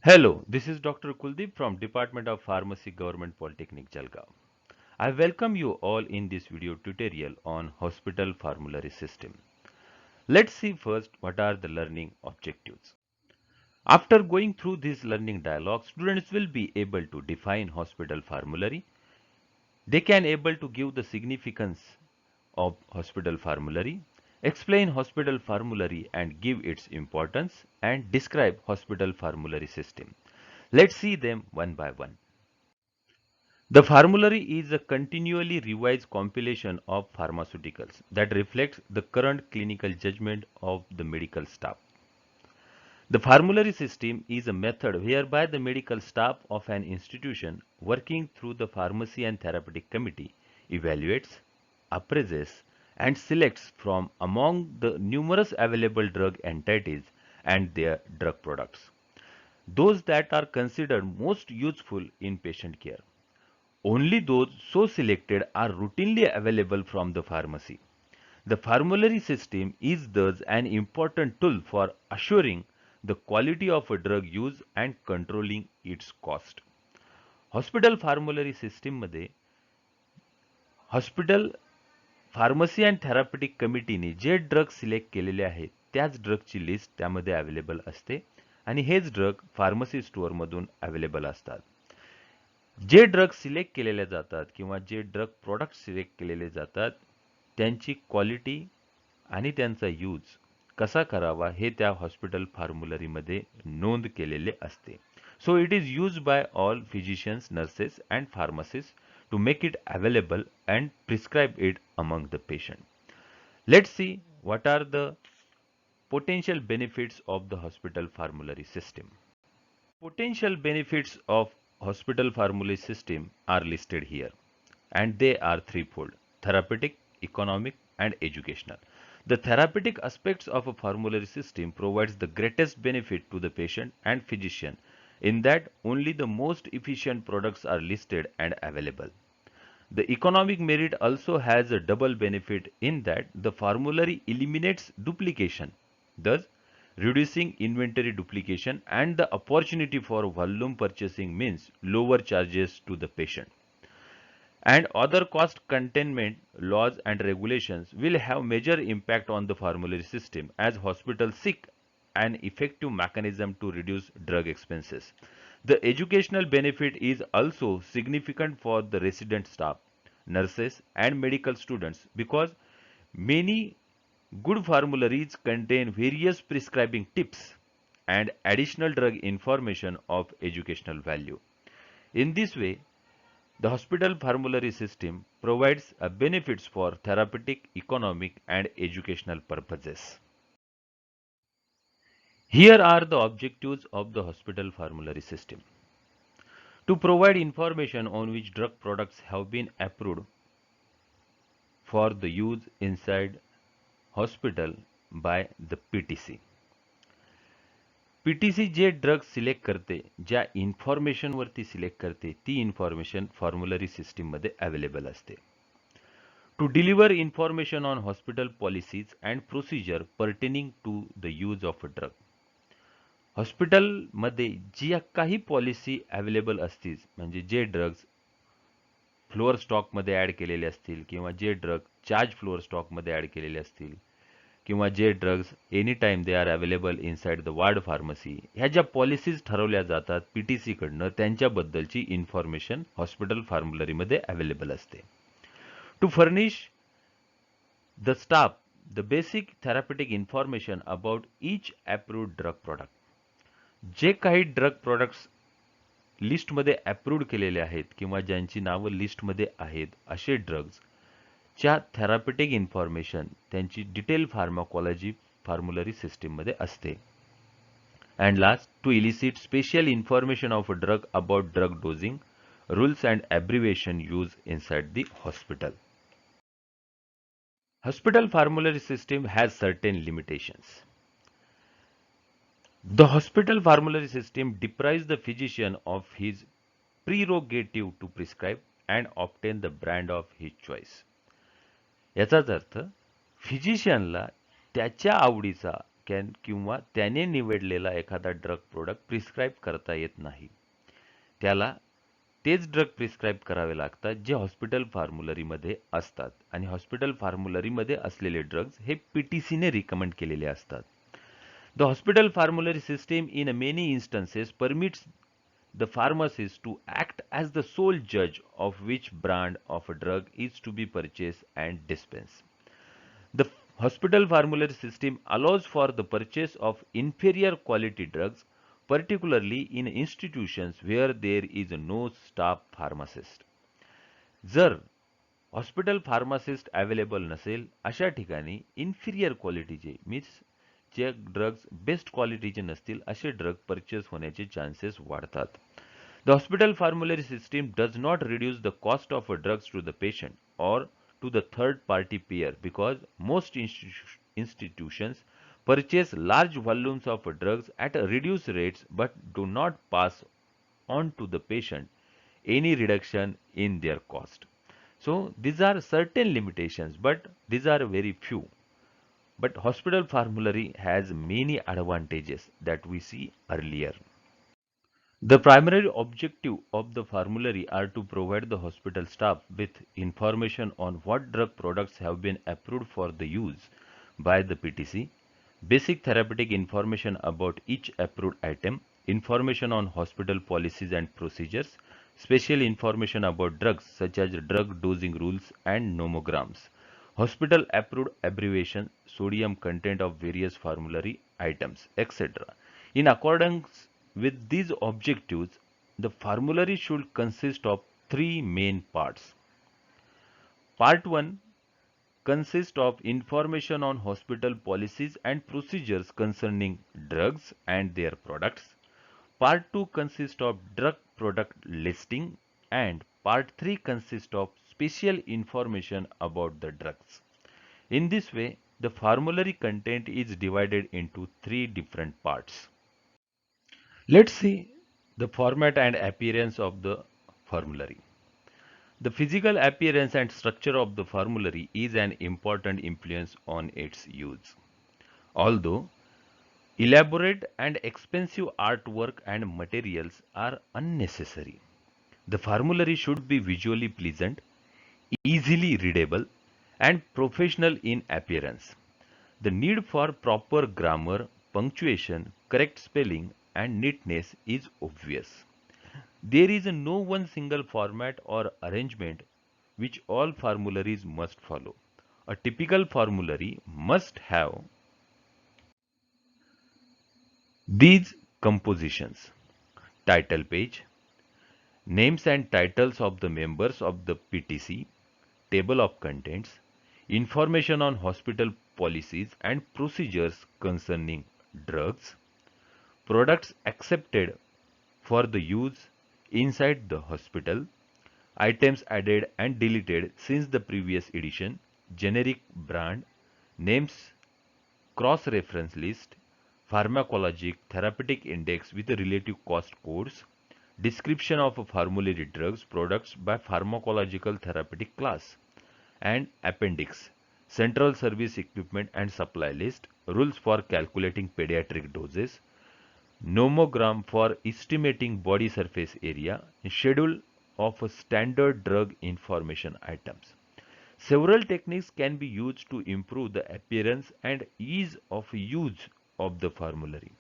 Hello, this is Dr. Kuldeep from Department of Pharmacy, Government Polytechnic, Jalgaon. I welcome you all in this video tutorial on hospital formulary system. Let's see first what are the learning objectives. After going through this learning dialogue, students will be able to define hospital formulary. They can able to give the significance of hospital formulary, explain hospital formulary and give its importance, and describe hospital formulary system. Let's see them one by one. The formulary is a continually revised compilation of pharmaceuticals that reflects the current clinical judgment of the medical staff. The formulary system is a method whereby the medical staff of an institution working through the pharmacy and therapeutic committee evaluates, appraises, and selects from among the numerous available drug entities and their drug products those that are considered most useful in patient care. Only those so selected are routinely available from the pharmacy. The formulary system is thus an important tool for assuring the quality of a drug use and controlling its cost. Hospital formulary सिस्टीममध्ये hospital pharmacy and therapeutic कमिटीने जे drug select केलेले आहेत त्याच ड्रगची list त्यामध्ये available असते आणि हेच ड्रग फार्मसी स्टोअरमधून अवेलेबल असतात. जे ड्रग सिलेक्ट केलेले जातात किंवा जे ड्रग प्रोडक्ट सिलेक्ट केलेले जातात त्यांची क्वालिटी आणि त्यांचा यूज कसा करावा हे त्या हॉस्पिटल फॉर्म्युलरीमध्ये नोंद केलेले असते. So it is used by all physicians, nurses and pharmacists to make it available and prescribe it among the patient. Let's see what are the potential benefits of the hospital formulary system. Potential benefits of hospital formulary system are listed here and they are threefold: therapeutic, economic and educational. The therapeutic aspects of a formulary system provides the greatest benefit to the patient and physician in that only the most efficient products are listed and available. The economic merit also has a double benefit in that the formulary eliminates duplication, thus reducing inventory duplication, and the opportunity for volume purchasing means lower charges to the patient. And other cost containment laws and regulations will have major impact on the formulary system as hospitals seek an effective mechanism to reduce drug expenses. The educational benefit is also significant for the resident staff, nurses and medical students because many good formularies contain various prescribing tips and additional drug information of educational value. In this way, the hospital formulary system provides benefits for therapeutic, economic, and educational purposes. Here are the objectives of the hospital formulary system. To provide information on which drug products have been approved for the use inside hospital by the PTC. PTC J drug select करते, ज्या information वरती select करते, ती information फॉर्म्युलरी system मध्ये available असते. To deliver information on hospital policies and procedure pertaining to the use of a drug. हॉस्पिटलमध्ये ज्या काही पॉलिसी अवेलेबल असतील म्हणजे जे ड्रग्ज फ्लोअर स्टॉकमध्ये ॲड केलेले असतील किंवा जे ड्रग चार्ज फ्लोअर स्टॉकमध्ये ॲड केलेले असतील किंवा जे drugs any time they are available inside the ward pharmacy, ह्या ज्या पॉलिसीज ठरवल्या जातात PTC कडनं त्यांच्याबद्दलची इन्फॉर्मेशन हॉस्पिटल फॉर्म्युलरीमध्ये अवेलेबल असते. To furnish the staff the basic therapeutic information about each approved drug product. जे काही ड्रग प्रोडक्ट्स लिस्टमध्ये अप्रूव्ड केलेले आहेत किंवा ज्यांची नावं लिस्टमध्ये आहेत असे ड्रग्ज च्या थेरapeutic इन्फॉर्मेशन त्यांची डिटेल फार्माकॉलॉजी फॉर्म्युलरी सिस्टीममध्ये असते. And last, to elicit special information of a drug about drug dosing, rules and abbreviation used inside the hospital. Hospital formulary system has certain limitations. The hospital formulary system deprives the physician of his prerogative to prescribe and obtain the brand of his choice. याचाच अर्थ फिजिशियनला त्याच्या आवडीचा किंवा त्याने निवडलेला एखादा drug product prescribe करता येत नाही. त्याला तेच ड्रग प्रिस्क्राईब करावे लागतात जे हॉस्पिटल फॉर्म्युलरीमध्ये असतात आणि हॉस्पिटल फॉर्म्युलरीमध्ये असलेले ड्रग्ज हे पीटीसीने रिकमेंड केलेले असतात. The hospital formulary system in many instances permits the pharmacist to act as the sole judge of which brand of a drug is to be purchased and dispensed. The hospital formulary system allows for the purchase of inferior quality drugs, particularly in institutions where there is no staff pharmacist. जर hospital pharmacist available नसेल अशा ठिकाणी inferior क्वालिटीचे means जे drugs best क्वालिटीचे नसतील असे drug purchase होण्याचे chances वाढतात. The hospital formulary system does not reduce the cost of drugs to the patient or to the third-party payer because most institutions purchase large volumes of drugs at reduced rates but do not pass on to the patient any reduction in their cost. So these are certain limitations, but these are very few. But hospital formulary has many advantages that we see earlier. The primary objective of the formulary are to provide the hospital staff with information on what drug products have been approved for the use by the PTC, basic therapeutic information about each approved item, information on hospital policies and procedures, special information about drugs such as drug dosing rules and nomograms, hospital approved abbreviation, sodium content of various formulary items, etc. In accordance with these objectives, the formulary should consist of three main parts. Part 1 consists of information on hospital policies and procedures concerning drugs and their products. Part 2 consists of drug product listing and Part 3 consists of special information about the drugs. In this way, the formulary content is divided into three different parts. Let's see the format and appearance of the formulary. The physical appearance and structure of the formulary is an important influence on its use. Although elaborate and expensive artwork and materials are unnecessary, the formulary should be visually pleasant, easily readable, and professional in appearance. The need for proper grammar, punctuation, correct spelling, and neatness is obvious. There is no one single format or arrangement which all formularies must follow. A typical formulary must have these compositions: title page, names and titles of the members of the PTC, table of contents, information on hospital policies and procedures concerning drugs, products accepted for the use inside the hospital, items added and deleted since the previous edition, generic brand, names, cross-reference list, pharmacologic therapeutic index with relative cost codes, description of formulary drugs products by pharmacological therapeutic class, and appendix, central service equipment and supply list, rules for calculating pediatric doses, nomogram for estimating body surface area, schedule of standard drug information items. Several techniques can be used to improve the appearance and ease of use of the formulary.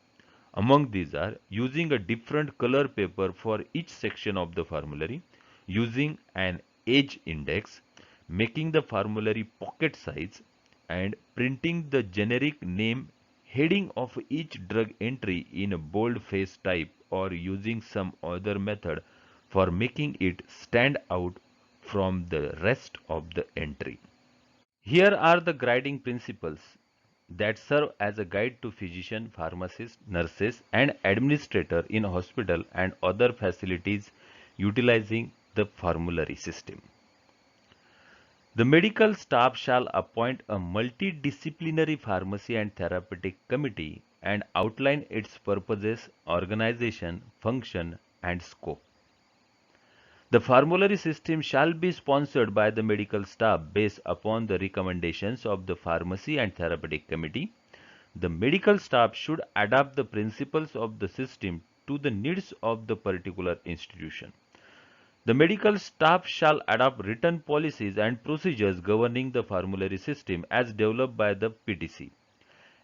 Among these are using a different color paper for each section of the formulary, using an age index, making the formulary pocket size, and printing the generic name heading of each drug entry in a boldface type or using some other method for making it stand out from the rest of the entry. Here are the guiding principles that serve as a guide to physician, pharmacists, nurses, and administrator in hospital and other facilities utilizing the formulary system. The medical staff shall appoint a multidisciplinary pharmacy and therapeutic committee and outline its purposes, organization, function, and scope. The formulary system shall be sponsored by the medical staff based upon the recommendations of the pharmacy and therapeutic committee. The medical staff should adapt the principles of the system to the needs of the particular institution. The medical staff shall adopt written policies and procedures governing the formulary system as developed by the PTC.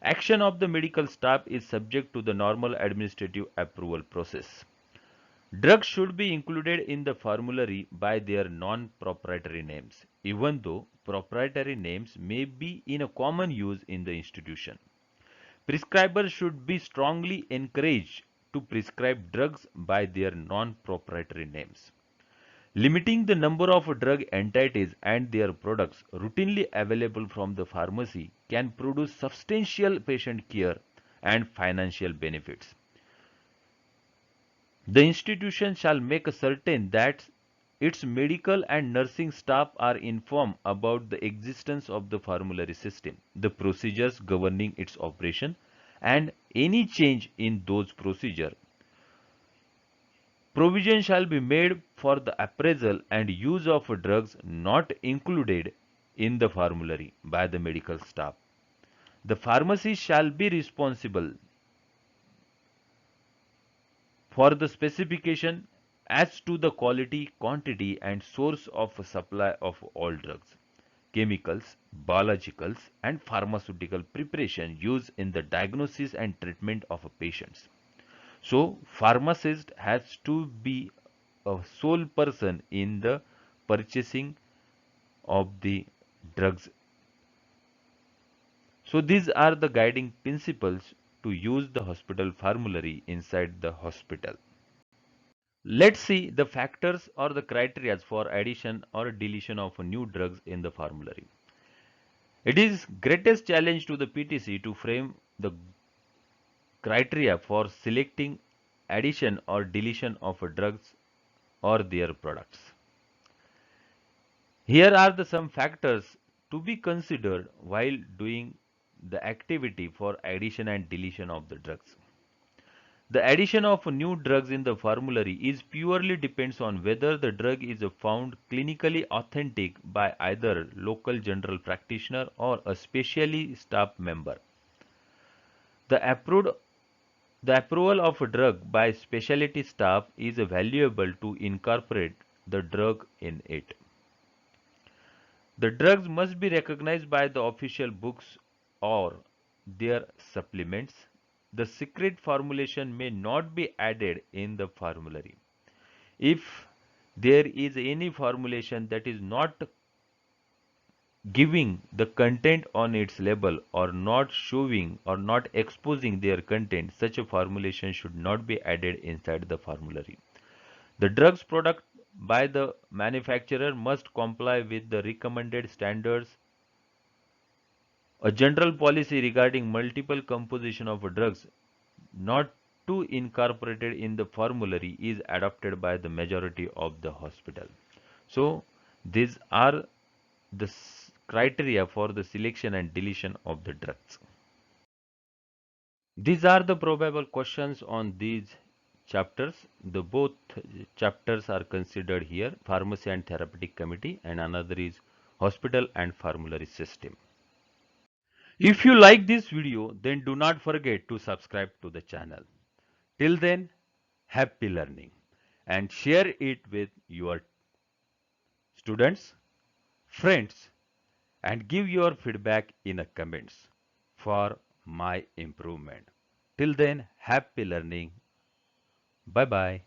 Action of the medical staff is subject to the normal administrative approval process. Drugs should be included in the formulary by their non-proprietary names, even though proprietary names may be in a common use in the institution. Prescribers should be strongly encouraged to prescribe drugs by their non-proprietary names. Limiting the number of drug entities and their products routinely available from the pharmacy can produce substantial patient care and financial benefits. The institution shall make certain that its medical and nursing staff are informed about the existence of the formulary system, the procedures governing its operation, and any change in those procedures. Provision shall be made for the appraisal and use of drugs not included in the formulary by the medical staff. The pharmacy shall be responsible for the specification as to the quality, quantity, and source of supply of all drugs, chemicals, biologicals, and pharmaceutical preparation used in the diagnosis and treatment of patients. So, pharmacist has to be a sole person in the purchasing of the drugs. So, these are the guiding principles to use the hospital formulary inside the hospital. Let's see the factors or the criteria for addition or deletion of new drugs in the formulary. It is greatest challenge to the PTC to frame the criteria for selecting addition or deletion of drugs or their products. Here are some factors to be considered while doing the activity for addition and deletion of the drugs. The addition of new drugs in the formulary is purely depends on whether the drug is found clinically authentic by either local general practitioner or a specially staff member. The approval of a drug by specialty staff is valuable to incorporate the drug in it. The drugs must be recognized by the official books or their supplements. The secret formulation may not be added in the formulary. If there is any formulation that is not giving the content on its label or not showing or not exposing their content, such a formulation should not be added inside the formulary. The drugs product by the manufacturer must comply with the recommended standards. A general policy regarding multiple composition of drugs not to incorporated in the formulary is adopted by the majority of the hospital. So these are the criteria for the selection and deletion of the drugs. These are the probable questions on these chapters. The both chapters are considered here, pharmacy and therapeutic committee, and another is hospital and formulary system. If you like this video, then do not forget to subscribe to the channel. Till then, happy learning and share it with your students, friends, and give your feedback in the comments for my improvement. Till then, happy learning. Bye bye.